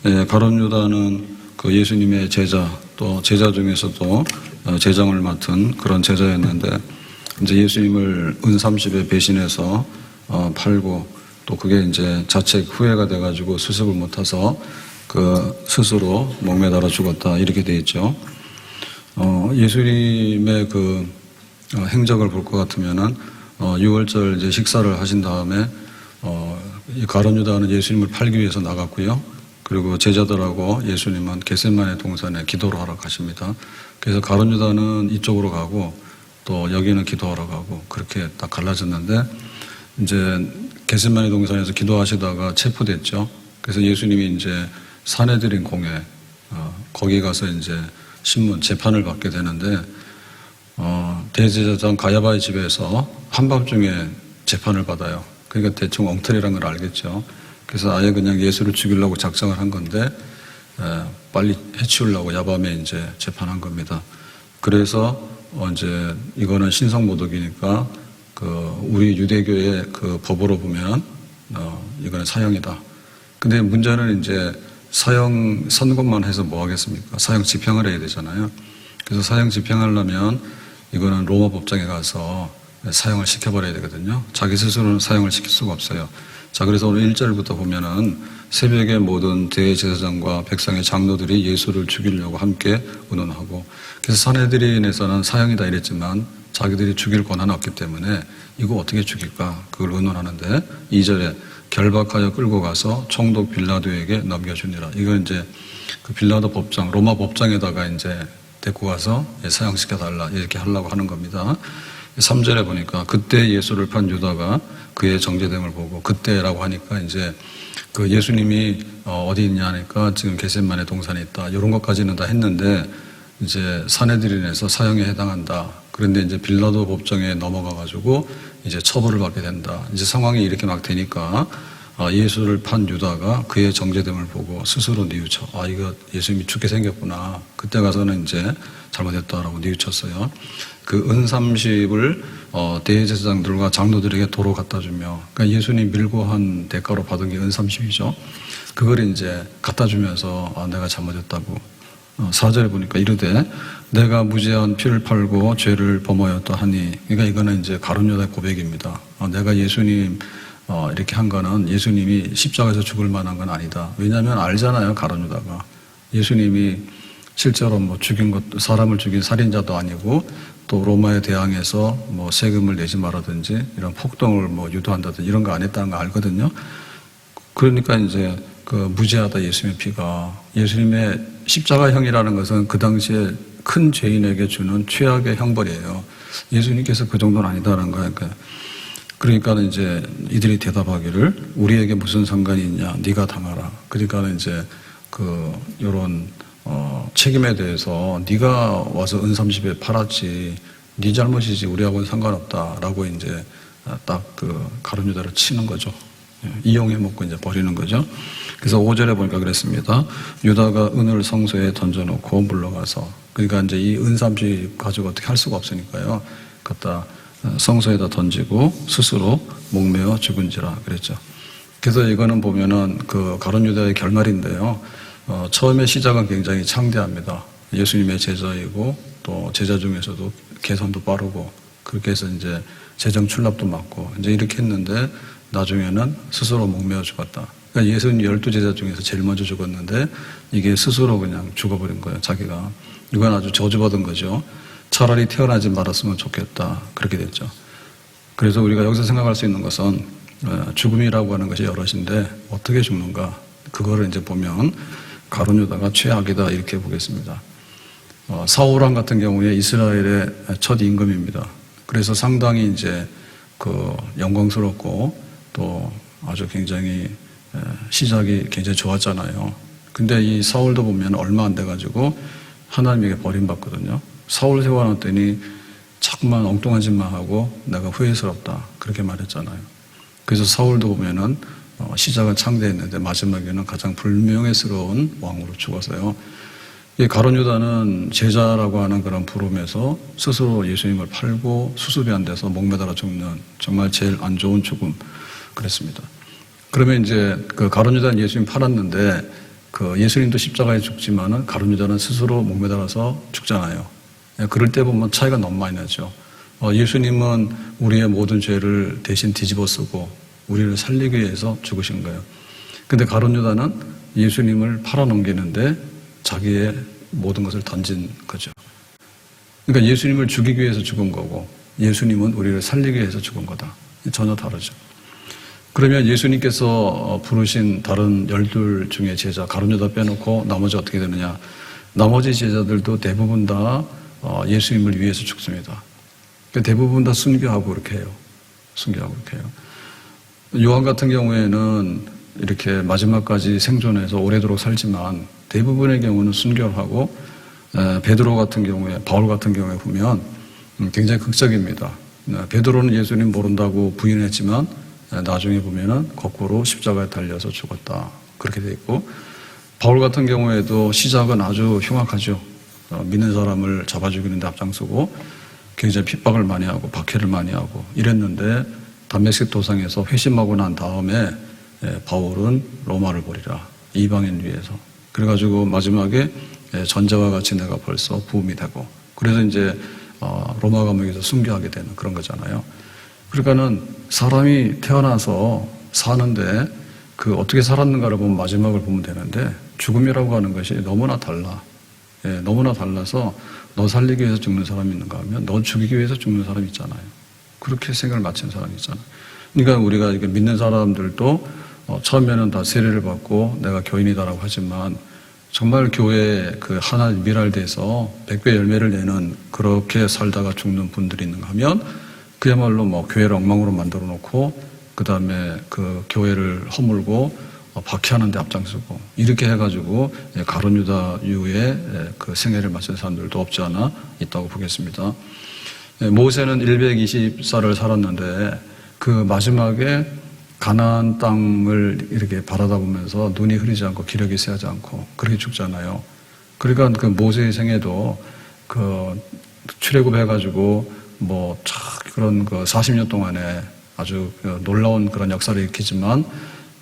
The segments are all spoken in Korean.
가룟 유다는 그 예수님의 제자, 또 제자 중에서도 제장을 맡은 그런 제자였는데, 이제 예수님을 은 30에 배신해서 팔고, 또 그게 이제 자책 후회가 돼가지고 수습을 못해서 그 스스로 목매달아 죽었다, 이렇게 돼 있죠. 예수님의 그 행적을 볼 것 같으면은 6월절 이제 식사를 하신 다음에 이 가룟 유다는 예수님을 팔기 위해서 나갔고요. 그리고 제자들하고 예수님은 겟세마네 동산에 기도를 하러 가십니다. 그래서 가룟 유다는 이쪽으로 가고 또 여기는 기도하러 가고 그렇게 딱 갈라졌는데, 이제 겟세마네 동산에서 기도하시다가 체포됐죠. 그래서 예수님이 이제 산헤드린 공회 거기 가서 이제 신문 재판을 받게 되는데, 대제사장 가야바의 집에서 한밤중에 재판을 받아요. 그러니까 대충 엉터리란 걸 알겠죠. 그래서 아예 그냥 예수를 죽이려고 작정을 한 건데 빨리 해치우려고 야밤에 이제 재판한 겁니다. 그래서 이제 이거는 신성모독이니까 그 우리 유대교의 그 법으로 보면 이거는 사형이다. 근데 문제는 이제 사형 선고만 해서 뭐 하겠습니까? 사형 집행을 해야 되잖아요. 그래서 사형 집행하려면 이거는 로마 법정에 가서 사형을 시켜버려야 되거든요. 자기 스스로는 사형을 시킬 수가 없어요. 자, 그래서 오늘 1절부터 보면은 새벽에 모든 대제사장과 백성의 장로들이 예수를 죽이려고 함께 의논하고, 그래서 산헤드린에서는 사형이다 이랬지만 자기들이 죽일 권한은 없기 때문에 이거 어떻게 죽일까 그걸 의논하는데, 2절에 결박하여 끌고 가서 총독 빌라도에게 넘겨주니라. 이건 이제 그 빌라도 법정, 로마 법정에다가 이제 데리고 가서 사형시켜달라 이렇게 하려고 하는 겁니다. 3절에 보니까 그때 예수를 판 유다가 그의 정죄됨을 보고, 그때라고 하니까 이제 그 예수님이 어디 있냐 하니까 지금 겟세마네 동산에 있다, 이런 것까지는 다 했는데 이제 산헤드린에서 사형에 해당한다. 그런데 이제 빌라도 법정에 넘어가가지고 이제 처벌을 받게 된다. 이제 상황이 이렇게 막 되니까 예수를 판 유다가 그의 정죄됨을 보고 스스로 뉘우쳐, 이거 예수님이 죽게 생겼구나. 그때 가서는 이제 잘못했다라고 뉘우쳤어요. 그 은 30을 대제사장들과 장로들에게 도로 갖다 주며, 그러니까 예수님 밀고 한 대가로 받은 게 은 30이죠. 그걸 이제 갖다 주면서 내가 잘못했다고. 4절에 보니까 이르되 내가 무죄한 피를 팔고 죄를 범하였다 하니, 그러니까 이거는 이제 가룟 유다의 고백입니다. 내가 예수님 이렇게 한 거는 예수님이 십자가에서 죽을 만한 건 아니다. 왜냐하면 알잖아요, 가룟 유다가. 예수님이 실제로 뭐 죽인 것도, 사람을 죽인 살인자도 아니고, 또 로마에 대항해서 뭐 세금을 내지 말라든지 이런 폭동을 뭐 유도한다든지 이런 거 안 했다는 거 알거든요. 그러니까 이제 그 무죄하다 예수님의 피가, 예수님의 십자가형이라는 것은 그 당시에 큰 죄인에게 주는 최악의 형벌이에요. 예수님께서 그 정도는 아니다라는 거예요. 그러니까 이제 이들이 대답하기를 우리에게 무슨 상관이 있냐, 네가 당하라. 그러니까 이제 그 요런 책임에 대해서 네가 와서 은 30에 팔았지, 네 잘못이지 우리하고는 상관없다라고 이제 딱 그 가룟 유다를 치는 거죠. 이용해 먹고 이제 버리는 거죠. 그래서 5절에 보니까 그랬습니다. 유다가 은을 성소에 던져놓고 물러가서, 그러니까 이제 이 은 30 가지고 어떻게 할 수가 없으니까요, 갖다 성소에다 던지고 스스로 목매어 죽은지라 그랬죠. 그래서 이거는 보면은 그 가룟 유다의 결말인데요. 처음에 시작은 굉장히 창대합니다. 예수님의 제자이고 또 제자 중에서도 개선도 빠르고 그렇게 해서 이제 재정 출납도 맡고 이제 이렇게 했는데, 나중에는 스스로 목매어 죽었다. 그러니까 예수님 12제자 중에서 제일 먼저 죽었는데 이게 스스로 그냥 죽어버린 거예요, 자기가. 이건 아주 저주받은 거죠. 차라리 태어나지 말았으면 좋겠다, 그렇게 됐죠. 그래서 우리가 여기서 생각할 수 있는 것은 죽음이라고 하는 것이 여럿인데 어떻게 죽는가, 그거를 이제 보면 가룟 유다가 최악이다 이렇게 보겠습니다. 사울왕 같은 경우에 이스라엘의 첫 임금입니다. 그래서 상당히 이제 그 영광스럽고 또 아주 굉장히 시작이 굉장히 좋았잖아요. 근데 이 사울도 보면 얼마 안 돼가지고 하나님에게 버림받거든요. 사울 세워놨더니 자꾸만 엉뚱한 짓만 하고 내가 후회스럽다 그렇게 말했잖아요. 그래서 사울도 보면은 시작은 창대했는데 마지막에는 가장 불명예스러운 왕으로 죽었어요. 이 가룟 유다는 제자라고 하는 그런 부름에서 스스로 예수님을 팔고 수습이 안 돼서 목매달아 죽는 정말 제일 안 좋은 죽음 그랬습니다. 그러면 이제 그 가룟 유다는 예수님 팔았는데 그 그 예수님도 십자가에 죽지만은 가룟 유다는 스스로 목매달아서 죽잖아요. 그럴 때 보면 차이가 너무 많이 나죠. 예수님은 우리의 모든 죄를 대신 뒤집어 쓰고 우리를 살리기 위해서 죽으신 거예요. 근데 가룟 유다는 예수님을 팔아넘기는데 자기의 모든 것을 던진 거죠. 그러니까 예수님을 죽이기 위해서 죽은 거고 예수님은 우리를 살리기 위해서 죽은 거다. 전혀 다르죠. 그러면 예수님께서 부르신 다른 12 중에 제자 가룟 유다 빼놓고 나머지 어떻게 되느냐. 나머지 제자들도 대부분 다 예수님을 위해서 죽습니다. 대부분 다 순교하고 그렇게 해요. 순교하고 그렇게 해요. 요한 같은 경우에는 이렇게 마지막까지 생존해서 오래도록 살지만 대부분의 경우는 순교를 하고 베드로 같은 경우에 바울 같은 경우에 보면 굉장히 극적입니다. 베드로는 예수님 모른다고 부인했지만 나중에 보면은 거꾸로 십자가에 달려서 죽었다. 그렇게 돼 있고 바울 같은 경우에도 시작은 아주 흉악하죠. 믿는 사람을 잡아 죽이는데 앞장서고 굉장히 핍박을 많이 하고 박해를 많이 하고 이랬는데 담메섹 도상에서 회심하고 난 다음에 바울은 로마를 버리라. 이방인 위해서. 그래가지고 마지막에 전자와 같이 내가 벌써 부음이 되고 그래서 이제 로마 감옥에서 순교하게 되는 그런 거잖아요. 그러니까는 사람이 태어나서 사는데 그 어떻게 살았는가를 보면 마지막을 보면 되는데 죽음이라고 하는 것이 너무나 달라. 너무나 달라서 너 살리기 위해서 죽는 사람이 있는가 하면 너 죽이기 위해서 죽는 사람이 있잖아요. 그렇게 생각을 맞춘 사람이 있잖아요. 그러니까 우리가 이렇게 믿는 사람들도 처음에는 다 세례를 받고 내가 교인이다라고 하지만 정말 교회에 그 하나님 밀알돼서 100배 열매를 내는 그렇게 살다가 죽는 분들이 있는가 하면 그야말로 뭐 교회를 엉망으로 만들어 놓고 그 다음에 그 교회를 허물고 박해하는 데 앞장서고 이렇게 해가지고 가룟 유다유의 그 생애를 마친 사람들도 없지 않아 있다고 보겠습니다. 모세는 120살을 살았는데 그 마지막에 가나안 땅을 이렇게 바라다 보면서 눈이 흐리지 않고 기력이 쇠하지 않고 그렇게 죽잖아요. 그러니까 그 모세의 생애도 그 출애굽해가지고 뭐 그런 그 40년 동안에 아주 놀라운 그런 역사를 일으키지만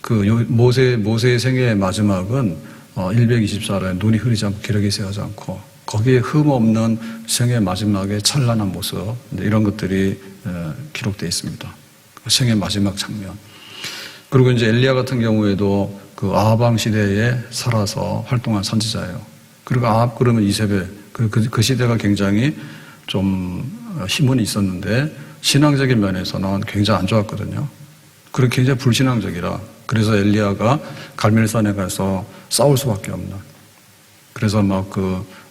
그 모세의 생애의 마지막은 120살에 눈이 흐리지 않고 기력이 쇠하지 않고 거기에 흠없는 생의 마지막에 찬란한 모습 이런 것들이 기록되어 있습니다. 생의 마지막 장면. 그리고 이제 엘리야 같은 경우에도 그 아합 왕 시대에 살아서 활동한 선지자예요. 그리고 아합 그러면 이세벨 그 시대가 굉장히 좀 힘은 있었는데 신앙적인 면에서는 굉장히 안 좋았거든요. 그리고 굉장히 불신앙적이라 그래서 엘리야가 갈멜산에 가서 싸울 수밖에 없는. 그래서 막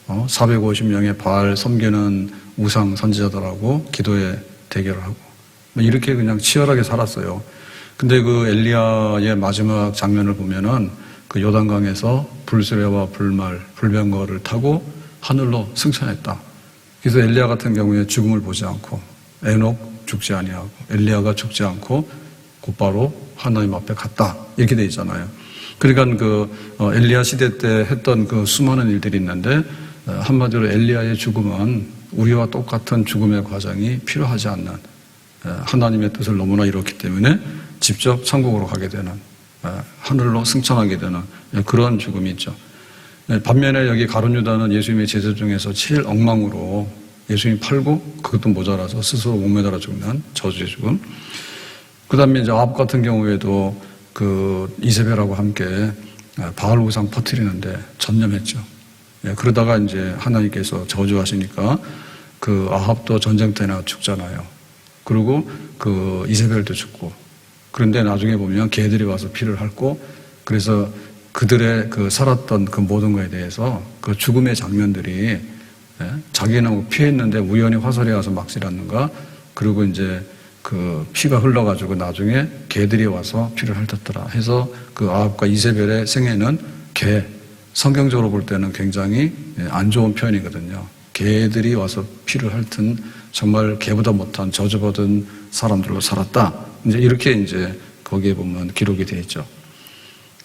450명의 바알 섬기는 우상 선지자들하고 기도에 대결을 하고 이렇게 그냥 치열하게 살았어요. 근데 그 엘리야의 마지막 장면을 보면은 그 요단강에서 불수레와 불말, 불병거를 타고 하늘로 승천했다. 그래서 엘리야 같은 경우에 죽음을 보지 않고 에녹 죽지 아니하고 엘리야가 죽지 않고 곧바로 하나님 앞에 갔다. 이렇게 돼 있잖아요. 그러니까 그 엘리야 시대 때 했던 그 수많은 일들이 있는데 한마디로 엘리야의 죽음은 우리와 똑같은 죽음의 과정이 필요하지 않는 하나님의 뜻을 너무나 이뤘기 때문에 직접 천국으로 가게 되는 하늘로 승천하게 되는 그런 죽음이 있죠. 반면에 여기 가룟 유다는 예수님의 제자 중에서 제일 엉망으로 예수님 팔고 그것도 모자라서 스스로 목매달아 죽는 저주의 죽음. 그 다음에 이제 아합 같은 경우에도 그 이세벨하고 함께 바알 우상 퍼뜨리는데 전념했죠. 그러다가 이제 하나님께서 저주하시니까 그 아합도 전쟁터에 죽잖아요. 그리고 그 이세벨도 죽고. 그런데 나중에 보면 개들이 와서 피를 핥고 그래서 그들의 그 살았던 그 모든 것에 대해서 그 죽음의 장면들이 자기는 피했는데 우연히 화살이 와서 막질 않는가. 그리고 이제 그 피가 흘러가지고 나중에 개들이 와서 피를 핥았더라 해서 그 아합과 이세벨의 생애는 개, 성경적으로 볼 때는 굉장히 안 좋은 표현이거든요. 개들이 와서 피를 핥은 정말 개보다 못한 저주받은 사람들로 살았다. 이제 이렇게 이제 거기에 보면 기록이 되어 있죠.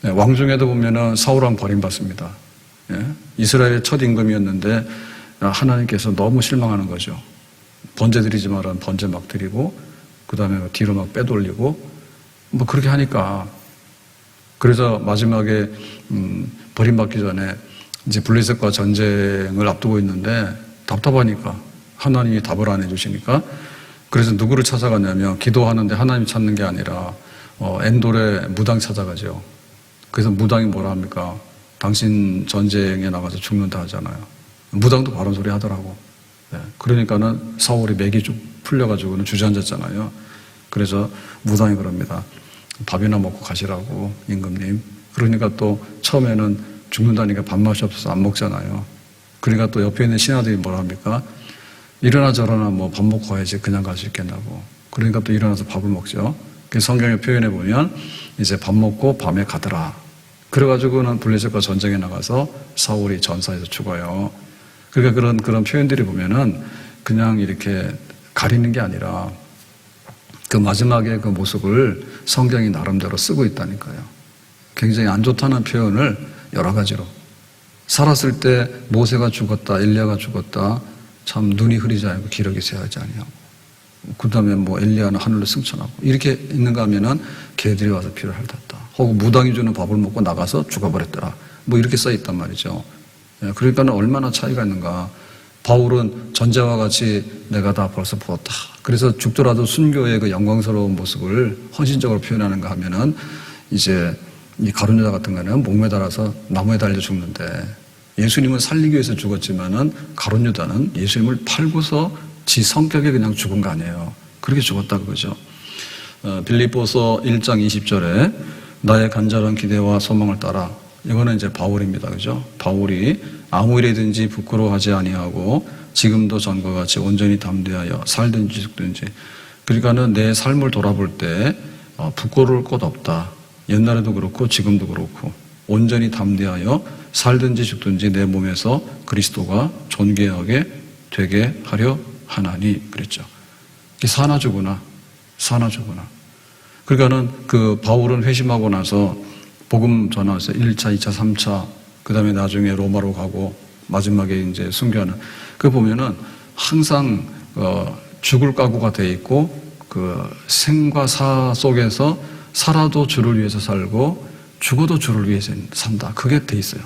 왕 중에도 보면은 사울왕 버림받습니다. 이스라엘의 첫 임금이었는데 하나님께서 너무 실망하는 거죠. 번제 드리지 말라는 번제 막 드리고 그 다음에 뒤로 막 빼돌리고 뭐 그렇게 하니까 그래서 마지막에 버림받기 전에 이제 블레셋과 전쟁을 앞두고 있는데 답답하니까 하나님이 답을 안 해주시니까 그래서 누구를 찾아가냐면 기도하는데 하나님 찾는 게 아니라 엔돌의 무당 찾아가죠. 그래서 무당이 뭐라 합니까? 당신 전쟁에 나가서 죽는다 하잖아요. 무당도 바른 소리 하더라고. 네. 그러니까는 사울이 맥이 좀 풀려가지고는 주저앉았잖아요. 그래서 무당이 그럽니다. 밥이나 먹고 가시라고 임금님. 그러니까 또 처음에는 죽는다니까 밥맛이 없어서 안 먹잖아요. 그러니까 또 옆에 있는 신하들이 뭐라 합니까? 일어나 저러나 뭐 밥 먹고 가야지 그냥 갈 수 있겠냐고. 그러니까 또 일어나서 밥을 먹죠. 성경에 표현해 보면 이제 밥 먹고 밤에 가더라. 그래가지고는 블레셋과 전쟁에 나가서 사울이 전사에서 죽어요. 그러니까 그런 표현들이 보면은 그냥 이렇게 가리는 게 아니라 그 마지막에 그 모습을 성경이 나름대로 쓰고 있다니까요. 굉장히 안 좋다는 표현을 여러 가지로. 살았을 때 모세가 죽었다, 엘리야가 죽었다, 참 눈이 흐리지 않고 기력이 쇠하지 아니하고, 그 다음에 뭐 엘리야는 하늘로 승천하고, 이렇게 있는가 하면은 개들이 와서 피를 핥았다. 혹은 무당이 주는 밥을 먹고 나가서 죽어버렸더라. 뭐 이렇게 써 있단 말이죠. 그러니까 얼마나 차이가 있는가. 바울은 전제와 같이 내가 다 벌써 부었다. 그래서 죽더라도 순교의 그 영광스러운 모습을 헌신적으로 표현하는가 하면은 이제 이 가룟 유다 같은 거는 목매달아서 나무에 달려 죽는데 예수님은 살리기 위해서 죽었지만은 가룟 유다는 예수님을 팔고서 지 성격에 그냥 죽은 거 아니에요. 그렇게 죽었다 그거죠. 빌립보서 1장 20절에 나의 간절한 기대와 소망을 따라, 이거는 이제 바울입니다. 그죠? 바울이 아무 일이든지 부끄러워하지 아니하고 지금도 전과 같이 온전히 담대하여 살든지 죽든지, 그러니까는 내 삶을 돌아볼 때 부끄러울 것 없다. 옛날에도 그렇고 지금도 그렇고 온전히 담대하여 살든지 죽든지 내 몸에서 그리스도가 존귀하게 되게 하려 하나니 그랬죠. 사나 죽으나 사나 죽으나. 그러니까는 그 바울은 회심하고 나서 복음 전하서 1차, 2차, 3차, 그 다음에 나중에 로마로 가고 마지막에 이제 순교하는, 그 보면은 항상 죽을 각오가 돼 있고 그 생과 사 속에서 살아도 주를 위해서 살고 죽어도 주를 위해서 산다. 그게 돼 있어요.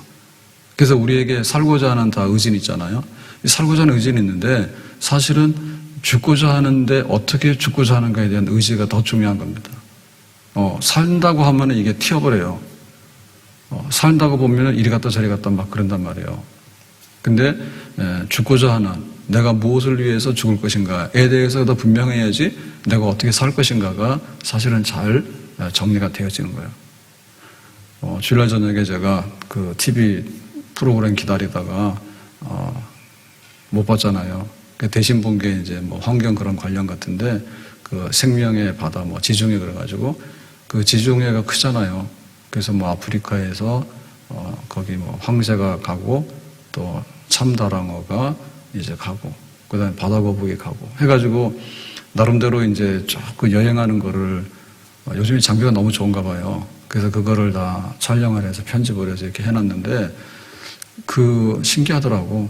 그래서 우리에게 살고자 하는 다 의지는 있잖아요. 살고자 하는 의지는 있는데 사실은 죽고자 하는데 어떻게 죽고자 하는가에 대한 의지가 더 중요한 겁니다. 산다고 하면 이게 튀어버려요. 산다고 보면 이리 갔다 저리 갔다 막 그런단 말이에요. 근데 죽고자 하는, 내가 무엇을 위해서 죽을 것인가에 대해서 더 분명해야지 내가 어떻게 살 것인가가 사실은 잘 정리가 되어지는 거예요. 주일날 저녁에 제가 그 TV 프로그램 기다리다가 못 봤잖아요. 대신 본 게 이제 뭐 환경 그런 관련 같은데, 그 생명의 바다 뭐 지중해 그래가지고 그 지중해가 크잖아요. 그래서 뭐 아프리카에서 거기 뭐 황새가 가고 또 참다랑어가 이제 가고 그다음에 바다거북이 가고 해가지고 나름대로 이제 조금 여행하는 거를, 요즘에 장비가 너무 좋은가 봐요. 그래서 그거를 다 촬영을 해서 편집을 해서 이렇게 해놨는데 그 신기하더라고.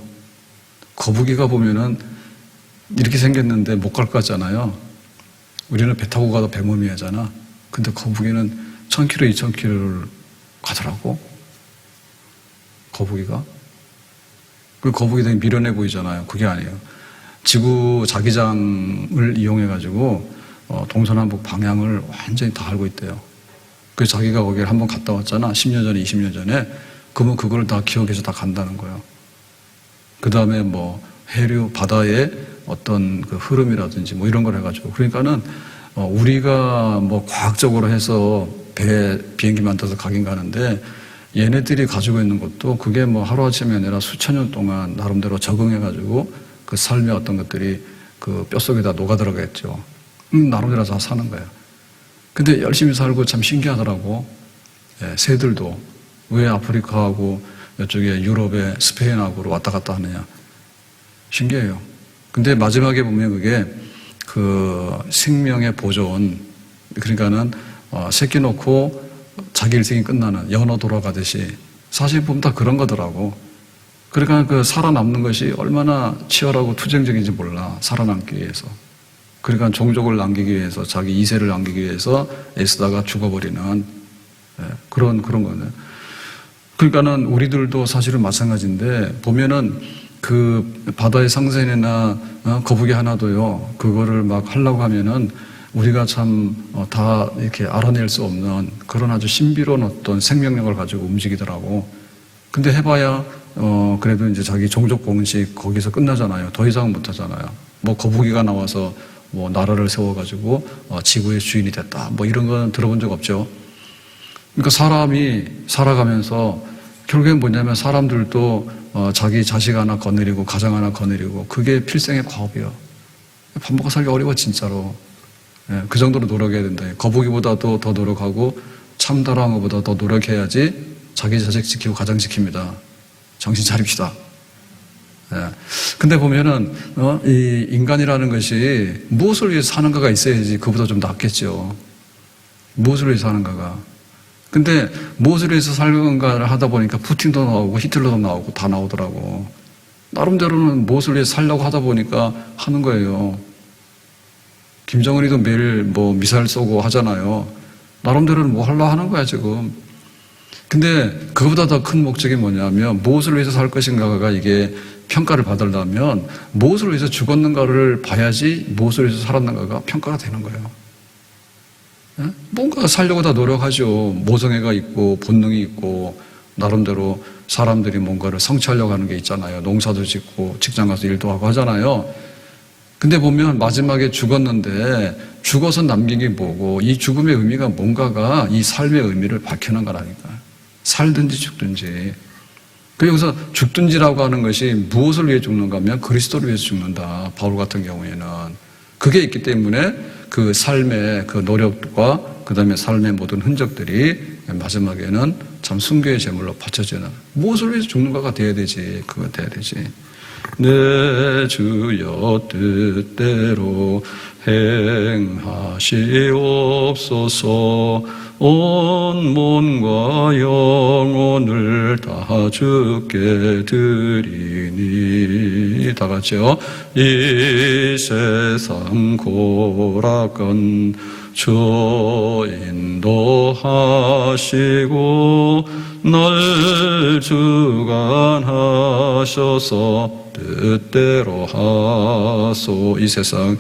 거북이가 보면은 이렇게 생겼는데 못 갈 것 같잖아요. 우리는 배 타고 가도 배멀미 하잖아. 근데 거북이는 1000km, 2000km를 가더라고. 거북이가. 그 거북이 되게 미련해 보이잖아요. 그게 아니에요. 지구 자기장을 이용해가지고 동서남북 방향을 완전히 다 알고 있대요. 그래서 자기가 거기를 한번 갔다 왔잖아. 10년 전에, 20년 전에. 그러면 그걸 다 기억해서 다 간다는 거예요. 그 다음에 뭐 해류, 바다의 어떤 그 흐름이라든지 뭐 이런 걸 해가지고. 그러니까는 우리가 뭐 과학적으로 해서 비행기만 타서 가긴 가는데 얘네들이 가지고 있는 것도 그게 뭐 하루아침이 아니라 수천 년 동안 나름대로 적응해가지고 그 삶의 어떤 것들이 그 뼛속에다 녹아들어가겠죠. 나름대로 다 사는 거예요. 근데 열심히 살고 참 신기하더라고. 새들도 왜 아프리카하고 이쪽에 유럽의 스페인하고 왔다 갔다 하느냐. 신기해요. 근데 마지막에 보면 그게 그 생명의 보존, 그러니까는 새끼 놓고 자기 일생이 끝나는 연어 돌아가듯이 사실 보면 다 그런 거더라고. 그러니까 그 살아남는 것이 얼마나 치열하고 투쟁적인지 몰라. 살아남기 위해서. 그러니까 종족을 남기기 위해서, 자기 이세를 남기기 위해서 애쓰다가 죽어버리는 그런 거는. 그러니까는 우리들도 사실은 마찬가지인데 보면은 그 바다의 상선이나 거북이 하나도요, 그거를 막 하려고 하면은 우리가 참 다 이렇게 알아낼 수 없는 그런 아주 신비로운 어떤 생명력을 가지고 움직이더라고. 근데 해봐야 그래도 이제 자기 종족 공식 거기서 끝나잖아요. 더 이상은 못 하잖아요. 뭐 거북이가 나와서 뭐 나라를 세워가지고 지구의 주인이 됐다. 뭐 이런 건 들어본 적 없죠. 그러니까 사람이 살아가면서 결국엔 뭐냐면 사람들도 자기 자식 하나 거느리고 가정 하나 거느리고 그게 필생의 과업이에요. 밥 먹고 살기 어려워 진짜로. 그 정도로 노력해야 된다. 거북이보다도 더 노력하고 참다랑어보다 더 노력해야지 자기 자식 지키고 가정 지킵니다. 정신 차립시다. 근데 보면은 이 인간이라는 것이 무엇을 위해서 사는가가 있어야지 그보다 좀 낫겠죠. 무엇을 위해서 사는가가. 근데 무엇을 위해서 살는가를 하다 보니까 푸틴도 나오고 히틀러도 나오고 다 나오더라고. 나름대로는 무엇을 위해서 살려고 하다 보니까 하는 거예요. 김정은이도 매일 뭐 미사일 쏘고 하잖아요. 나름대로는 뭐 하려고 하는 거야 지금. 근데 그보다 더 큰 목적이 뭐냐면 무엇을 위해서 살 것인가가 이게 평가를 받으려면 무엇을 위해서 죽었는가를 봐야지 무엇을 위해서 살았는가가 평가가 되는 거예요. 뭔가 살려고 다 노력하죠. 모성애가 있고 본능이 있고 나름대로 사람들이 뭔가를 성취하려고 하는 게 있잖아요. 농사도 짓고 직장 가서 일도 하고 하잖아요. 근데 보면 마지막에 죽었는데 죽어서 남긴 게 뭐고 이 죽음의 의미가 뭔가가 이 삶의 의미를 밝히는 거라니까. 살든지 죽든지. 그 여기서 죽든지라고 하는 것이 무엇을 위해 죽는가 하면 그리스도를 위해서 죽는다. 바울 같은 경우에는. 그게 있기 때문에 그 삶의 그 노력과 그 다음에 삶의 모든 흔적들이 마지막에는 참 순교의 제물로 바쳐지는 무엇을 위해서 죽는가가 돼야 되지. 그거 돼야 되지. 내 주여 뜻대로 행하시옵소서. 온 몸과 영혼을 다 주께 드리니. 다 같이요. 이 세상 고락은 주 인도하시고 날 주관하셔서 뜻대로 하소. 이 세상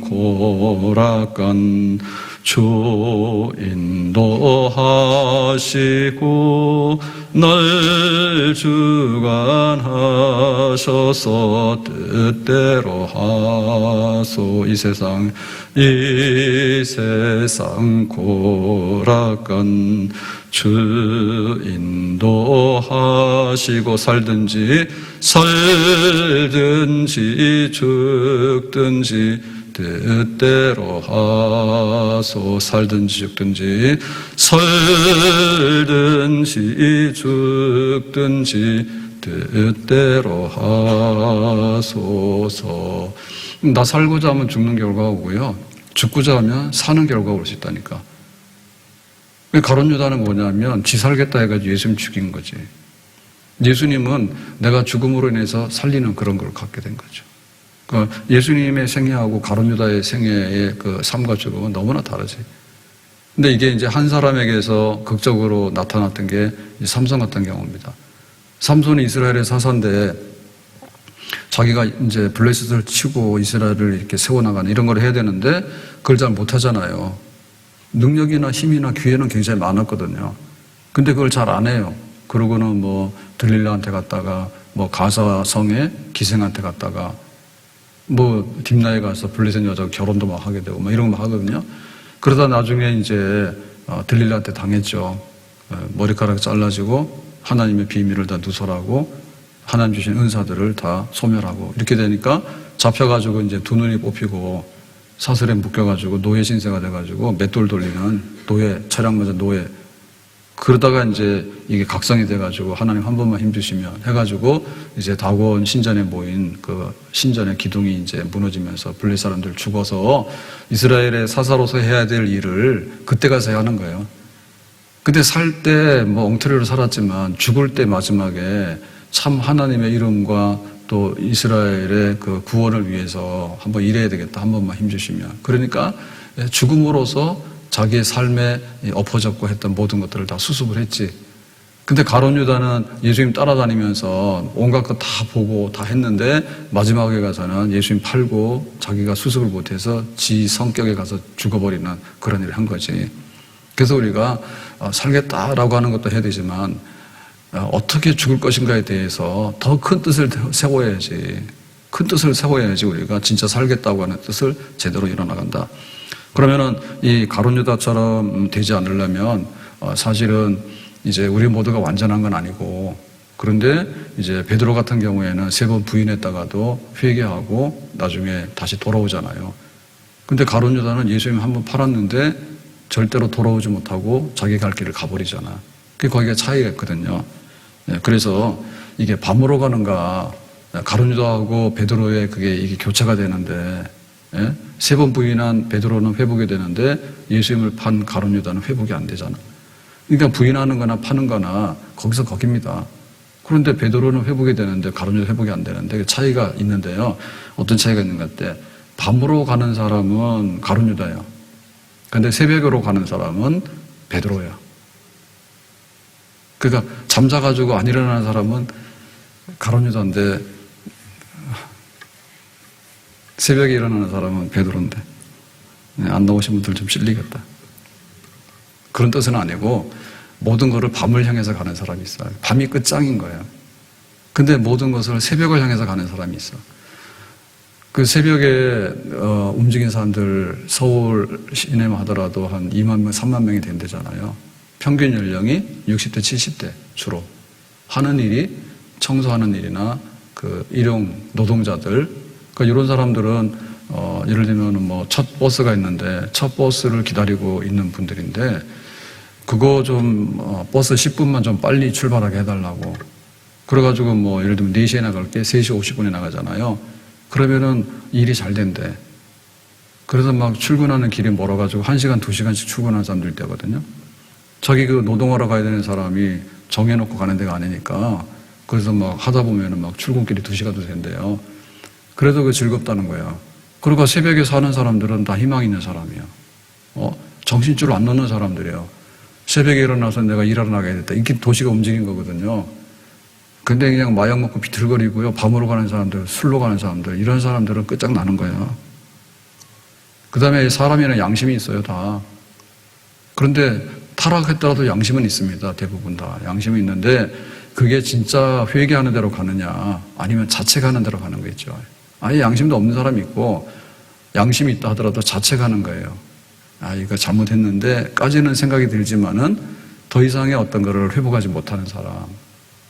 고락한 주 인도하시고 날 주관하셔서 뜻대로 하소. 이 세상 고락한 주 인도하시고 살든지 죽든지 뜻대로 하소. 살든지 죽든지 죽든지 뜻대로 하소서. 나 살고자 하면 죽는 결과가 오고요, 죽고자 하면 사는 결과가 올 수 있다니까. 가룟 유다는 뭐냐면 지 살겠다 해가지고 예수님 죽인 거지. 예수님은 내가 죽음으로 인해서 살리는 그런 걸 갖게 된 거죠. 그러니까 예수님의 생애하고 가룟 유다의 생애의 그 삶과 죽음은 너무나 다르지. 근데 이게 이제 한 사람에게서 극적으로 나타났던 게 삼손 같은 경우입니다. 삼손이 이스라엘의 사사인데 자기가 이제 블레셋을 치고 이스라엘을 이렇게 세워나가는 이런 걸 해야 되는데 그걸 잘 못하잖아요. 능력이나 힘이나 기회는 굉장히 많았거든요. 근데 그걸 잘 안 해요. 그러고는 뭐 들릴라한테 갔다가 뭐 가사성의 기생한테 갔다가 뭐 딥나에 가서 블레셋 여자가 결혼도 막 하게 되고 뭐 이런 거 막 하거든요. 그러다 나중에 이제 들릴라한테 당했죠. 머리카락 잘라지고 하나님의 비밀을 다 누설하고 하나님 주신 은사들을 다 소멸하고 이렇게 되니까 잡혀가지고 이제 두 눈이 뽑히고 사슬에 묶여가지고 노예 신세가 돼가지고 맷돌 돌리는 노예, 차량 맞아 노예. 그러다가 이제 이게 각성이 돼가지고 하나님 한 번만 힘주시면 해가지고 이제 다곤 신전에 모인 그 신전의 기둥이 이제 무너지면서 블레 사람들 죽어서 이스라엘의 사사로서 해야 될 일을 그때 가서 해야 하는 거예요. 근데 살 때 뭐 엉터리로 살았지만 죽을 때 마지막에 참 하나님의 이름과 또 이스라엘의 그 구원을 위해서 한번 일해야 되겠다. 한 번만 힘주시면. 그러니까 죽음으로써 자기의 삶에 엎어졌고 했던 모든 것들을 다 수습을 했지. 근데 가룟 유다는 예수님 따라다니면서 온갖 것 다 보고 다 했는데 마지막에 가서는 예수님 팔고 자기가 수습을 못해서 지 성격에 가서 죽어버리는 그런 일을 한 거지. 그래서 우리가 살겠다라고 하는 것도 해야 되지만 어떻게 죽을 것인가에 대해서 더 큰 뜻을 세워야지. 큰 뜻을 세워야지 우리가 진짜 살겠다고 하는 뜻을 제대로 이뤄나간다. 그러면은 이 가룟 유다처럼 되지 않으려면 사실은 이제 우리 모두가 완전한 건 아니고, 그런데 이제 베드로 같은 경우에는 3번 부인했다가도 회개하고 나중에 다시 돌아오잖아요. 근데 가룟 유다는 예수님 한번 팔았는데 절대로 돌아오지 못하고 자기 갈 길을 가버리잖아. 그게 거기가 차이가 있거든요. 그래서 이게 밤으로 가는가, 가룟 유다하고 베드로의 이게 교차가 되는데, 3번 부인한 베드로는 회복이 되는데 예수님을 판 가룟 유다는 회복이 안 되잖아. 그러니까 부인하는 거나 파는 거나 거기서 거깁니다. 그런데 베드로는 회복이 되는데 가룟 유다 회복이 안 되는데 차이가 있는데요. 어떤 차이가 있는 것 같아? 밤으로 가는 사람은 가룟 유다예요. 근데 새벽으로 가는 사람은 베드로예요. 그러니까 잠자가지고 안 일어나는 사람은 가룟 유다인데 새벽에 일어나는 사람은 베드로인데, 안 나오신 분들 좀 실리겠다. 그런 뜻은 아니고 모든 것을 밤을 향해서 가는 사람이 있어요. 밤이 끝장인 거예요. 근데 모든 것을 새벽을 향해서 가는 사람이 있어. 그 새벽에 움직인 사람들 서울 시내만 하더라도 한 2만 명, 3만 명이 된대잖아요. 평균 연령이 60대, 70대 주로. 하는 일이 청소하는 일이나 그 일용 노동자들, 그러니까 이런 사람들은 예를 들면 뭐 첫 버스가 있는데 첫 버스를 기다리고 있는 분들인데 그거 좀 버스 10분만 좀 빨리 출발하게 해달라고. 그래가지고 뭐 예를 들면 4시에 나갈 게 3시 50분에 나가잖아요. 그러면은 일이 잘 된대. 그래서 막 출근하는 길이 멀어가지고 1시간, 2시간씩 출근하는 사람들 있거든요. 자기 그 노동하러 가야 되는 사람이 정해놓고 가는 데가 아니니까 그래서 막 하다 보면은 막 출근길이 2시간도 된대요. 그래도 그 즐겁다는 거예요. 그러니까 새벽에 사는 사람들은 다 희망 있는 사람이에요. 정신줄 안 놓는 사람들이에요. 새벽에 일어나서 내가 일하러 나가야겠다. 이렇게 도시가 움직인 거거든요. 근데 그냥 마약 먹고 비틀거리고요. 밤으로 가는 사람들, 술로 가는 사람들, 이런 사람들은 끝장나는 거예요. 그 다음에 사람에는 양심이 있어요, 다. 그런데 타락했더라도 양심은 있습니다. 대부분 다. 양심이 있는데 그게 진짜 회개하는 대로 가느냐 아니면 자책하는 대로 가는 거 있죠. 아예 양심도 없는 사람이 있고 양심이 있다 하더라도 자책하는 거예요. 이거 잘못했는데 까지는 생각이 들지만은 더 이상의 어떤 거를 회복하지 못하는 사람.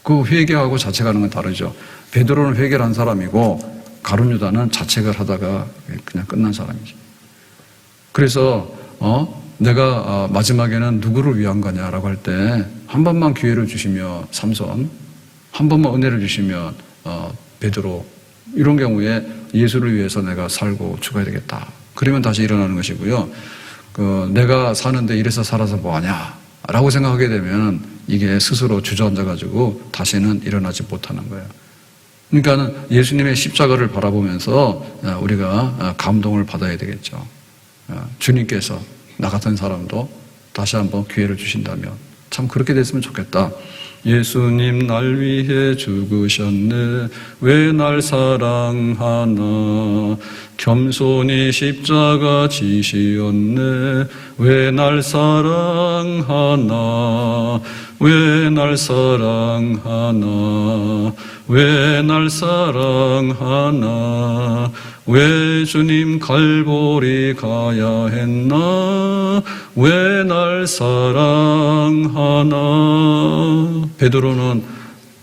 그 회개하고 자책하는 건 다르죠. 베드로는 회개를 한 사람이고 가룟 유다는 자책을 하다가 그냥 끝난 사람이죠. 그래서 내가 마지막에는 누구를 위한 거냐라고 할 때 한 번만 기회를 주시면 삼손, 한 번만 은혜를 주시면 베드로, 이런 경우에 예수를 위해서 내가 살고 죽어야 되겠다. 그러면 다시 일어나는 것이고요. 내가 사는데 이래서 살아서 뭐하냐 라고 생각하게 되면 이게 스스로 주저앉아가지고 다시는 일어나지 못하는 거예요. 그러니까 예수님의 십자가를 바라보면서 우리가 감동을 받아야 되겠죠. 주님께서 나 같은 사람도 다시 한번 기회를 주신다면 참 그렇게 됐으면 좋겠다. 예수님 날 위해 죽으셨네. 왜 날 사랑하나. 겸손히 십자가 지시었네. 왜 날 사랑하나. 왜 날 사랑하나. 왜 날 사랑하나. 왜 주님 갈보리 가야 했나. 왜 날 사랑하나. 베드로는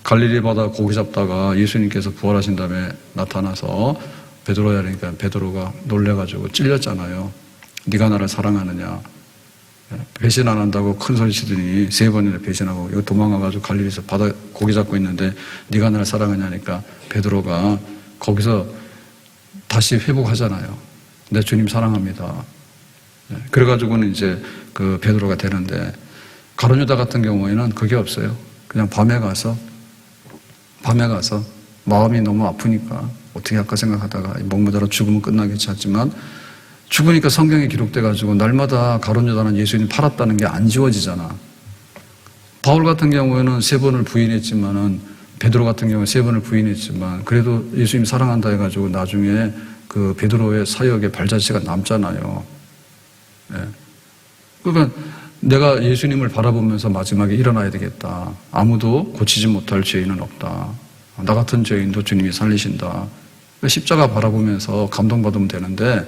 갈릴리 바다 고기 잡다가 예수님께서 부활하신 다음에 나타나서 베드로야 그러니까 베드로가 놀래가지고 찔렸잖아요. 네가 나를 사랑하느냐. 배신 안 한다고 큰 소리 치더니 3번이나 배신하고 여기 도망가가지고 갈릴리에서 바다 고기 잡고 있는데 네가 나를 사랑하냐니까 베드로가 거기서 다시 회복하잖아요. 내 주님 사랑합니다. 그래가지고는 이제 그 베드로가 되는데 가룟 유다 같은 경우에는 그게 없어요. 그냥 밤에 가서 마음이 너무 아프니까 어떻게 할까 생각하다가 먹무다로 죽으면 끝나겠지 하지만 죽으니까 성경에 기록돼가지고 날마다 가룟 유다는 예수님 팔았다는 게 안 지워지잖아. 바울 같은 경우에는 3번을 부인했지만은, 베드로 같은 경우에 3번을 부인했지만, 그래도 예수님 사랑한다 해가지고 나중에 그 베드로의 사역의 발자취가 남잖아요. 예. 그러니까 내가 예수님을 바라보면서 마지막에 일어나야 되겠다. 아무도 고치지 못할 죄인은 없다. 나 같은 죄인도 주님이 살리신다. 십자가 바라보면서 감동받으면 되는데,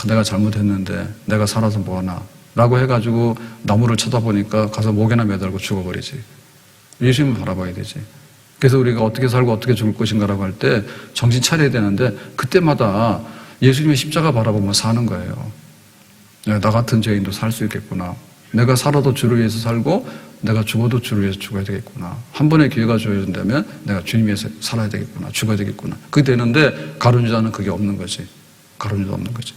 내가 잘못했는데 내가 살아서 뭐하나 라고 해가지고 나무를 쳐다보니까 가서 목에나 매달고 죽어버리지. 예수님을 바라봐야 되지. 그래서 우리가 어떻게 살고 어떻게 죽을 것인가라고 할 때 정신 차려야 되는데, 그때마다 예수님의 십자가 바라보면 사는 거예요. 나 같은 죄인도 살 수 있겠구나. 내가 살아도 주를 위해서 살고 내가 죽어도 주를 위해서 죽어야 되겠구나. 한 번의 기회가 주어진다면 내가 주님 위해서 살아야 되겠구나. 죽어야 되겠구나. 그게 되는데 가룟 유다는 그게 없는 거지. 가룟 유다 없는 거지.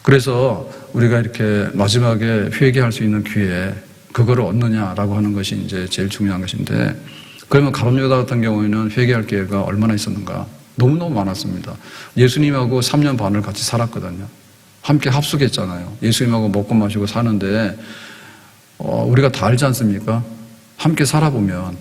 그래서 우리가 이렇게 마지막에 회개할 수 있는 기회, 그거를 얻느냐라고 하는 것이 이제 제일 중요한 것인데, 그러면 가룟 유다 같은 경우에는 회개할 기회가 얼마나 있었는가? 너무너무 많았습니다. 예수님하고 3년 반을 같이 살았거든요. 함께 합숙했잖아요. 예수님하고 먹고 마시고 사는데 우리가 다 알지 않습니까? 함께 살아보면.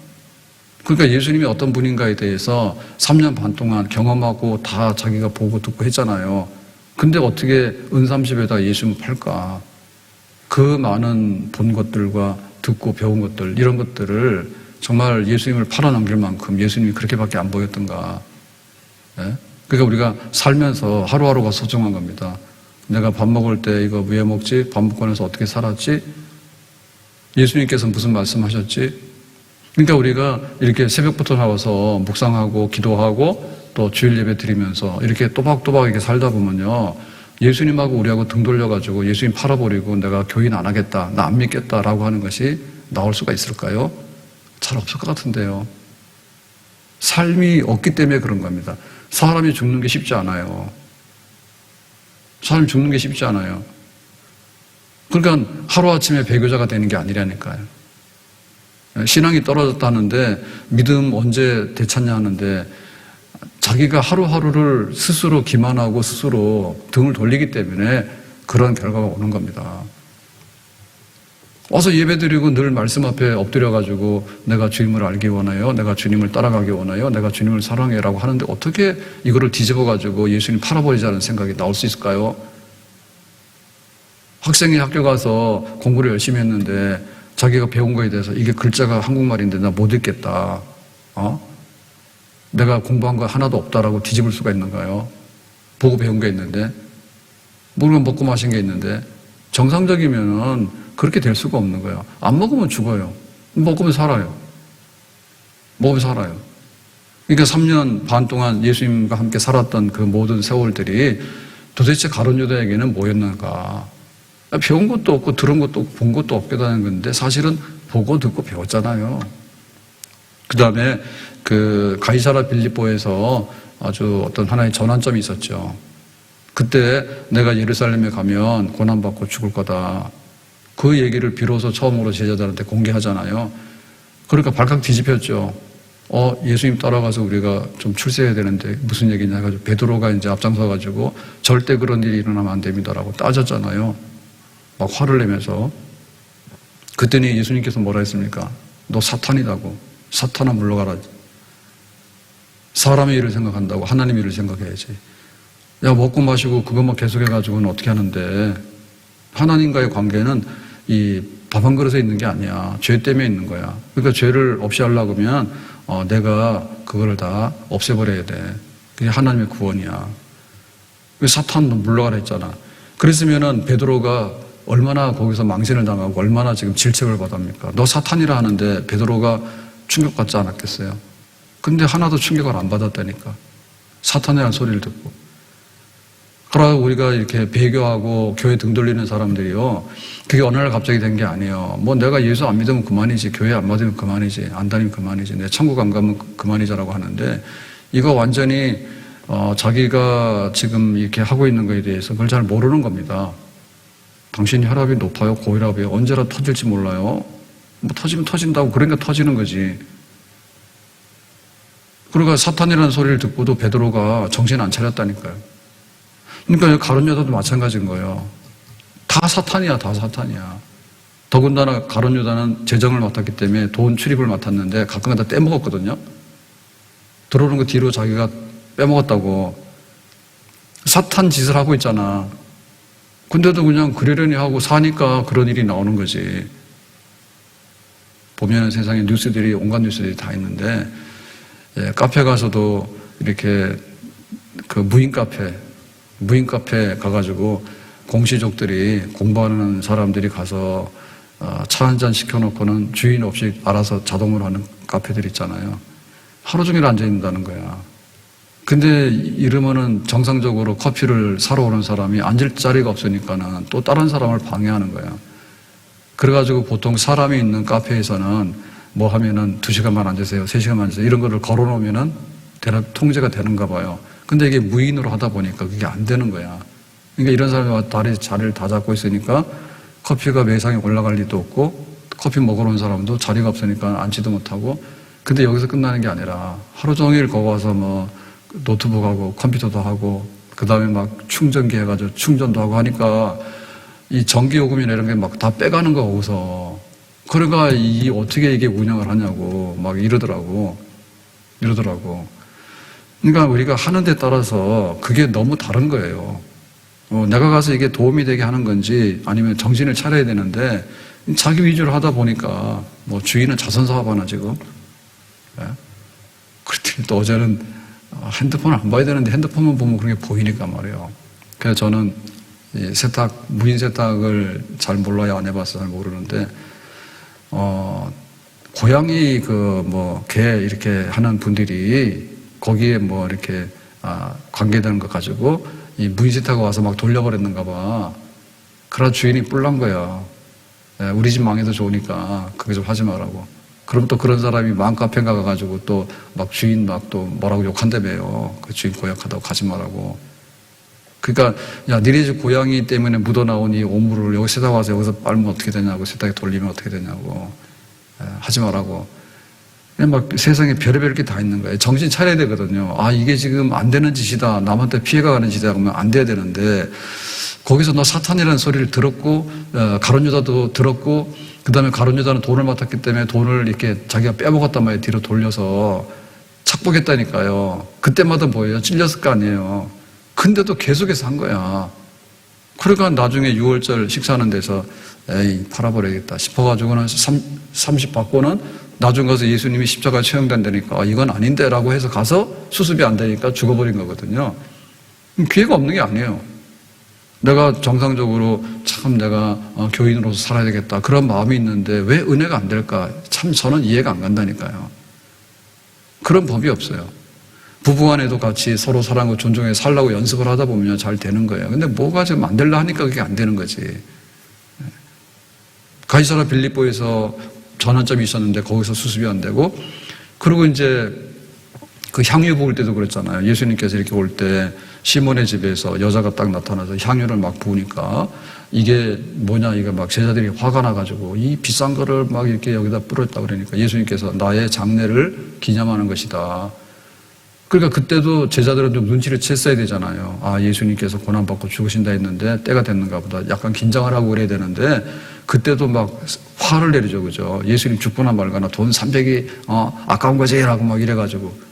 그러니까 예수님이 어떤 분인가에 대해서 3년 반 동안 경험하고 다 자기가 보고 듣고 했잖아요. 근데 어떻게 은삼십에다 예수님을 팔까? 그 많은 본 것들과 듣고 배운 것들, 이런 것들을 정말 예수님을 팔아넘길 만큼 예수님이 그렇게밖에 안 보였던가. 예? 그러니까 우리가 살면서 하루하루가 소중한 겁니다. 내가 밥 먹을 때 이거 왜 먹지? 밥 먹고 나서 어떻게 살았지? 예수님께서 무슨 말씀하셨지? 그러니까 우리가 이렇게 새벽부터 나와서 묵상하고 기도하고 또 주일 예배 드리면서 이렇게 또박또박 이렇게 살다 보면요, 예수님하고 우리하고 등 돌려가지고 예수님 팔아버리고 내가 교인 안 하겠다, 나 안 믿겠다라고 하는 것이 나올 수가 있을까요? 잘 없을 것 같은데요. 삶이 없기 때문에 그런 겁니다. 사람이 죽는 게 쉽지 않아요. 사람이 죽는 게 쉽지 않아요. 그러니까 하루아침에 배교자가 되는 게 아니라니까요. 신앙이 떨어졌다는데 믿음 언제 되찾냐 하는데, 자기가 하루하루를 스스로 기만하고 스스로 등을 돌리기 때문에 그런 결과가 오는 겁니다. 와서 예배드리고 늘 말씀 앞에 엎드려가지고 내가 주님을 알기 원해요, 내가 주님을 따라가기 원해요, 내가 주님을 사랑해라고 하는데 어떻게 이거를 뒤집어가지고 예수님 팔아버리자는 생각이 나올 수 있을까요? 학생이 학교 가서 공부를 열심히 했는데 자기가 배운 거에 대해서 이게 글자가 한국말인데 나 못 읽겠다, 내가 공부한 거 하나도 없다라고 뒤집을 수가 있는가요? 보고 배운 게 있는데, 모르면 먹고 마신 게 있는데, 정상적이면은 그렇게 될 수가 없는 거예요. 안 먹으면 죽어요. 먹으면 살아요. 먹으면 살아요. 그러니까 3년 반 동안 예수님과 함께 살았던 그 모든 세월들이 도대체 가룟 유다에게는 뭐였는가? 배운 것도 없고 들은 것도 없고 본 것도 없게 되는 건데, 사실은 보고 듣고 배웠잖아요. 그 다음에 그 가이사라 빌립보에서 아주 어떤 하나의 전환점이 있었죠. 그때 내가 예루살렘에 가면 고난받고 죽을 거다. 그 얘기를 비로소 처음으로 제자들한테 공개하잖아요. 그러니까 발칵 뒤집혔죠. 예수님 따라가서 우리가 좀 출세해야 되는데 무슨 얘기냐 해가지고 베드로가 이제 앞장서가지고 절대 그런 일이 일어나면 안 됩니다라고 따졌잖아요. 막 화를 내면서. 그때는 예수님께서 뭐라 했습니까? 너 사탄이라고. 사탄아 물러가라. 사람의 일을 생각한다고 하나님의 일을 생각해야지. 야, 먹고 마시고 그것만 계속해가지고는 어떻게 하는데, 하나님과의 관계는 이 밥 한 그릇에 있는 게 아니야. 죄 때문에 있는 거야. 그러니까 죄를 없이 하려고 하면 내가 그거를 다 없애버려야 돼. 그게 하나님의 구원이야. 사탄도 물러가라 했잖아. 그랬으면은 베드로가 얼마나 거기서 망신을 당하고 얼마나 지금 질책을 받습니까? 너 사탄이라 하는데 베드로가 충격받지 않았겠어요? 근데 하나도 충격을 안 받았다니까. 사탄이라는 소리를 듣고. 그러나 우리가 이렇게 배교하고 교회 등 돌리는 사람들이요, 그게 어느 날 갑자기 된 게 아니에요. 뭐 내가 예수 안 믿으면 그만이지, 교회 안 받으면 그만이지, 안 다니면 그만이지, 내 천국 안 가면 그만이자라고 하는데, 이거 완전히 자기가 지금 이렇게 하고 있는 거에 대해서 그걸 잘 모르는 겁니다. 당신이 혈압이 높아요, 고혈압이에요, 언제라 터질지 몰라요. 뭐 터지면 터진다고, 그러니까 터지는 거지. 그러니까 사탄이라는 소리를 듣고도 베드로가 정신 안 차렸다니까요. 그러니까 가룟 유다도 마찬가지인 거예요. 다 사탄이야, 다 사탄이야. 더군다나 가룟 유다는 재정을 맡았기 때문에 돈 출입을 맡았는데 가끔가다 떼먹었거든요. 들어오는 거 뒤로 자기가 빼먹었다고. 사탄 짓을 하고 있잖아. 근데도 그냥 그러려니 하고 사니까 그런 일이 나오는 거지. 보면 세상에 뉴스들이, 온갖 뉴스들이 다 있는데, 카페 가서도 이렇게 그 무인 카페 가가지고 공시족들이, 공부하는 사람들이 가서 차 한 잔 시켜놓고는 주인 없이 알아서 자동으로 하는 카페들 있잖아요. 하루 종일 앉아있는다는 거야. 근데 이러면은 정상적으로 커피를 사러 오는 사람이 앉을 자리가 없으니까는 또 다른 사람을 방해하는 거야. 그래가지고 보통 사람이 있는 카페에서는 뭐 하면은 2시간만 앉으세요, 3시간만 앉으세요, 이런 거를 걸어놓으면은 통제가 되는가 봐요. 근데 이게 무인으로 하다 보니까 그게 안 되는 거야. 그러니까 이런 사람이 자리를 다 잡고 있으니까 커피가 매상에 올라갈 리도 없고, 커피 먹으러 온 사람도 자리가 없으니까 앉지도 못하고. 근데 여기서 끝나는 게 아니라 하루 종일 거기 와서 뭐 노트북하고 컴퓨터도 하고, 그 다음에 막 충전기 해가지고 충전도 하고 하니까 이 전기요금이나 이런 게 막 다 빼가는 거, 거기서. 그러니까 어떻게 이게 운영을 하냐고 막 이러더라고. 그러니까 우리가 하는 데 따라서 그게 너무 다른 거예요. 내가 가서 이게 도움이 되게 하는 건지 아니면 정신을 차려야 되는데, 자기 위주로 하다 보니까 뭐 주인은 자선사업 하나 지금. 그랬더니 또 어제는 핸드폰을 안 봐야 되는데 핸드폰만 보면 그런 게 보이니까 말이에요. 그래서 저는 무인 세탁을 잘 몰라요. 안 해봐서 잘 모르는데, 고양이 개 이렇게 하는 분들이 거기에 뭐 이렇게 관계되는 거 가지고 이 무인 세탁을 와서 막 돌려버렸는가 봐. 그러다 주인이 뿔난 거야. 우리 집 망해도 좋으니까 그거 좀 하지 말라고. 그럼 또 그런 사람이 맘카페 가가지고 또 막 주인 막 또 뭐라고 욕한다며요. 그 주인 고약하다고 가지 말라고. 그러니까 야, 니네 집 고양이 때문에 묻어나온 이 오물을 여기 세탁 와서 여기서 빨면 어떻게 되냐고, 세탁에 돌리면 어떻게 되냐고. 하지 말라고. 그냥 막 세상에 별의별 게 다 있는 거예요. 정신 차려야 되거든요. 이게 지금 안 되는 짓이다, 남한테 피해가 가는 짓이다 그러면 안 돼야 되는데, 거기서 너 사탄이라는 소리를 들었고, 가룟 유다도 들었고, 그 다음에 가룟 유다는 돈을 맡았기 때문에 돈을 이렇게 자기가 빼먹었단 말이에요. 뒤로 돌려서 착복했다니까요. 그때마다 뭐예요? 찔렸을 거 아니에요. 근데도 계속해서 한 거야. 그러니까 나중에 6월절 식사하는 데서 에이, 팔아버려야겠다 싶어가지고는 30 받고는 나중 가서 예수님이 십자가에 처형된다니까 이건 아닌데 라고 해서 가서 수습이 안 되니까 죽어버린 거거든요. 기회가 없는 게 아니에요. 내가 정상적으로 참 내가 교인으로서 살아야 되겠다 그런 마음이 있는데 왜 은혜가 안 될까? 참 저는 이해가 안 간다니까요. 그런 법이 없어요. 부부간에도 같이 서로 사랑하고 존중해 살라고 연습을 하다 보면 잘 되는 거예요. 근데 뭐가 지금 안 되려 하니까 그게 안 되는 거지. 가이사라 빌립보에서 전환점이 있었는데 거기서 수습이 안 되고, 그리고 이제 그 향유 부을 때도 그랬잖아요. 예수님께서 이렇게 올 때 시몬의 집에서 여자가 딱 나타나서 향유를 막 부으니까 이게 뭐냐, 이게 막 제자들이 화가 나가지고 이 비싼 거를 막 이렇게 여기다 뿌렸다 그러니까 예수님께서 나의 장례를 기념하는 것이다. 그러니까 그때도 제자들은 좀 눈치를 챘어야 되잖아요. 예수님께서 고난받고 죽으신다 했는데 때가 됐는가 보다. 약간 긴장을 하고 그래야 되는데 그때도 막 화를 내리죠. 그죠? 예수님 죽거나 말거나 돈 300이 아까운 거지 라고 막 이래가지고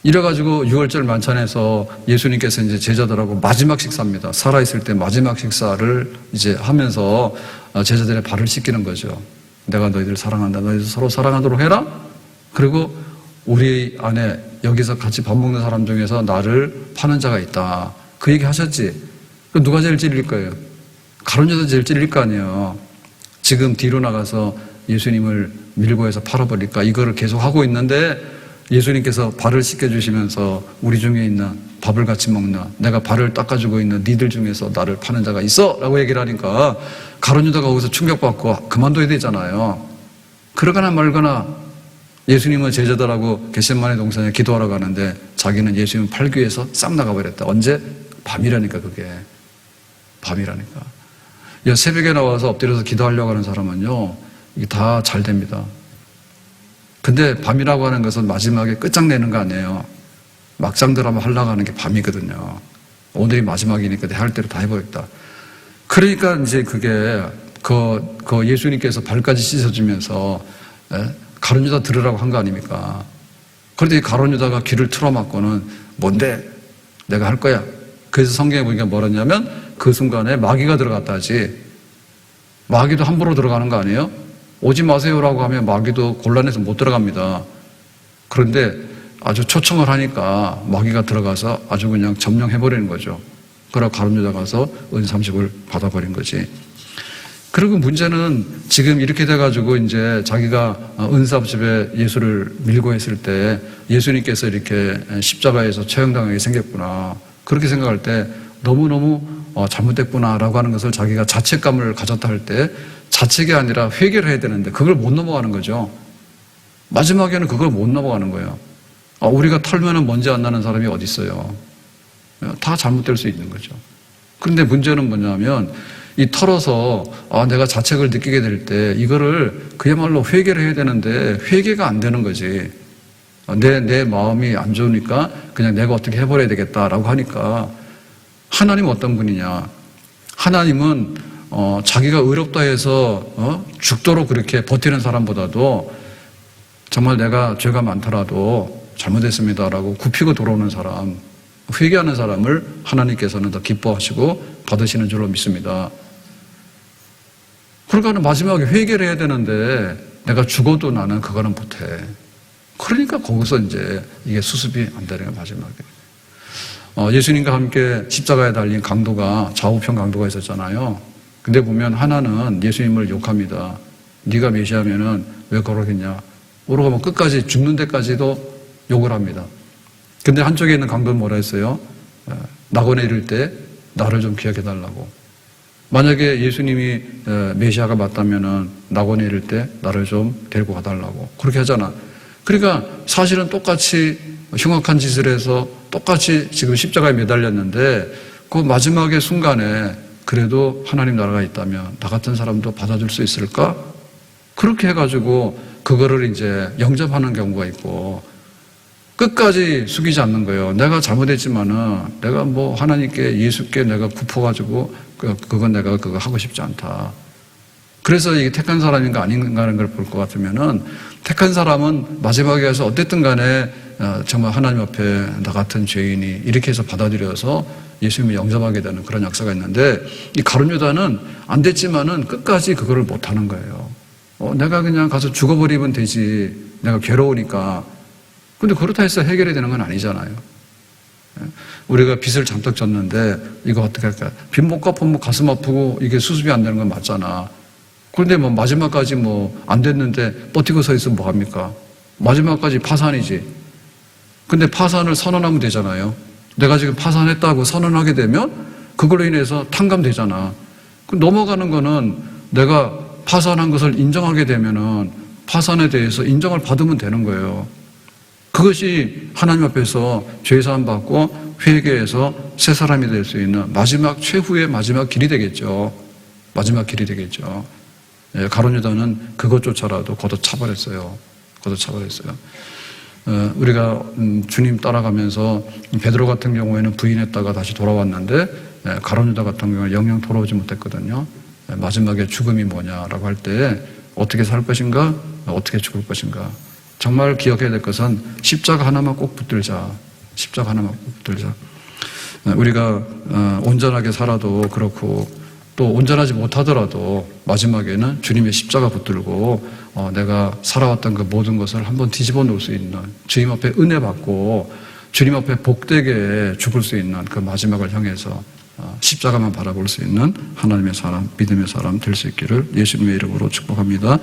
6월절 만찬에서 예수님께서 이제 제자들하고 마지막 식사입니다. 살아있을 때 마지막 식사를 이제 하면서 제자들의 발을 씻기는 거죠. 내가 너희들 사랑한다. 너희들 서로 사랑하도록 해라. 그리고 우리 안에 여기서 같이 밥 먹는 사람 중에서 나를 파는 자가 있다. 그 얘기 하셨지. 누가 제일 찔릴 거예요? 가룟 유다가 제일 찔릴 거 아니에요. 지금 뒤로 나가서 예수님을 밀고 해서 팔아버릴까? 이거를 계속 하고 있는데 예수님께서 발을 씻겨주시면서 우리 중에 있는 밥을 같이 먹나? 내가 발을 닦아주고 있는 니들 중에서 나를 파는 자가 있어! 라고 얘기를 하니까 가룟 유다가 거기서 충격받고 그만둬야 되잖아요. 그러거나 말거나 예수님은 제자들하고 겟세마네 동산에 기도하러 가는데 자기는 예수님 팔기 위해서 싹 나가버렸다. 언제? 밤이라니까 그게. 밤이라니까. 새벽에 나와서 엎드려서 기도하려고 하는 사람은요. 이게 다 잘 됩니다. 근데 밤이라고 하는 것은 마지막에 끝장내는 거 아니에요. 막장 드라마 하려고 하는 게 밤이거든요. 오늘이 마지막이니까 내 할 대로 다 해보겠다. 그러니까 이제 그게 그 예수님께서 발까지 씻어주면서 가룟 유다 들으라고 한 거 아닙니까? 그런데 이 가룟 유다가 귀를 틀어막고는 뭔데? 내가 할 거야. 그래서 성경에 보니까 뭐랬냐면 그 순간에 마귀가 들어갔다 하지. 마귀도 함부로 들어가는 거 아니에요? 오지 마세요라고 하면 마귀도 곤란해서 못 들어갑니다. 그런데 아주 초청을 하니까 마귀가 들어가서 아주 그냥 점령해버리는 거죠. 그러고 가룟 유다 가서 은 30을 받아버린 거지. 그리고 문제는 지금 이렇게 돼가지고 이제 자기가 은 30에 예수를 밀고 했을 때 예수님께서 이렇게 십자가에서 처형당하게 생겼구나. 그렇게 생각할 때 너무너무 잘못됐구나라고 하는 것을 자기가 자책감을 가졌다 할 때 자책이 아니라 회개를 해야 되는데 그걸 못 넘어가는 거죠. 마지막에는 그걸 못 넘어가는 거예요. 우리가 털면은 먼지 안 나는 사람이 어디 있어요. 다 잘못될 수 있는 거죠. 그런데 문제는 뭐냐면 이 털어서 내가 자책을 느끼게 될 때 이거를 그야말로 회개를 해야 되는데 회개가 안 되는 거지. 내 마음이 안 좋으니까 그냥 내가 어떻게 해버려야 되겠다라고 하니까 하나님은 어떤 분이냐. 하나님은 자기가 의롭다 해서 죽도록 그렇게 버티는 사람보다도 정말 내가 죄가 많더라도 잘못했습니다라고 굽히고 돌아오는 사람, 회개하는 사람을 하나님께서는 더 기뻐하시고 받으시는 줄로 믿습니다. 그러니까 마지막에 회개를 해야 되는데 내가 죽어도 나는 그거는 못해. 그러니까 거기서 이제 이게 수습이 안 되는 거예요, 마지막에. 예수님과 함께 십자가에 달린 강도가 좌우편 강도가 있었잖아요. 근데 보면 하나는 예수님을 욕합니다. 네가 메시아면은 왜 그러겠냐. 그러고 뭐 끝까지 죽는 데까지도 욕을 합니다. 근데 한쪽에 있는 강도는 뭐라 했어요? 낙원에 이를 때 나를 좀 기억해 달라고. 만약에 예수님이 메시아가 맞다면은 낙원에 이를 때 나를 좀 데리고 가달라고. 그렇게 하잖아. 그러니까 사실은 똑같이 흉악한 짓을 해서 똑같이 지금 십자가에 매달렸는데 그 마지막의 순간에 그래도 하나님 나라가 있다면 나 같은 사람도 받아줄 수 있을까? 그렇게 해가지고 그거를 이제 영접하는 경우가 있고 끝까지 숙이지 않는 거예요. 내가 잘못했지만은 내가 뭐 하나님께 예수께 내가 굽어가지고 그건 내가 그거 하고 싶지 않다. 그래서 이게 택한 사람인가 아닌가 하는 걸 볼 것 같으면은 택한 사람은 마지막에 가서 어쨌든 간에 정말 하나님 앞에 나 같은 죄인이 이렇게 해서 받아들여서 예수님을 영접하게 되는 그런 역사가 있는데 이 가룟 유다는 안 됐지만은 끝까지 그거를 못 하는 거예요. 내가 그냥 가서 죽어버리면 되지. 내가 괴로우니까. 근데 그렇다 해서 해결이 되는 건 아니잖아요. 우리가 빚을 잔뜩 졌는데 이거 어떻게 할까? 빚 못 갚으면 가슴 아프고 이게 수습이 안 되는 건 맞잖아. 그런데 뭐 마지막까지 뭐 안 됐는데 버티고 서 있으면 뭐 합니까? 마지막까지 파산이지. 근데 파산을 선언하면 되잖아요. 내가 지금 파산했다고 선언하게 되면 그걸로 인해서 탕감되잖아. 넘어가는 거는 내가 파산한 것을 인정하게 되면은 파산에 대해서 인정을 받으면 되는 거예요. 그것이 하나님 앞에서 죄사함 받고 회개해서 새 사람이 될 수 있는 마지막 최후의 마지막 길이 되겠죠. 마지막 길이 되겠죠. 가룟 유다는 그것조차라도 걷어차버렸어요. 걷어차버렸어요. 우리가 주님 따라가면서 베드로 같은 경우에는 부인했다가 다시 돌아왔는데 가룟 유다 같은 경우는 영영 돌아오지 못했거든요. 마지막에 죽음이 뭐냐라고 할 때 어떻게 살 것인가, 어떻게 죽을 것인가. 정말 기억해야 될 것은 십자가 하나만 꼭 붙들자. 십자가 하나만 꼭 붙들자. 우리가 온전하게 살아도 그렇고 또 온전하지 못하더라도 마지막에는 주님의 십자가 붙들고 내가 살아왔던 그 모든 것을 한번 뒤집어 놓을 수 있는 주님 앞에 은혜 받고 주님 앞에 복되게 죽을 수 있는 그 마지막을 향해서 십자가만 바라볼 수 있는 하나님의 사람, 믿음의 사람 될 수 있기를 예수님의 이름으로 축복합니다.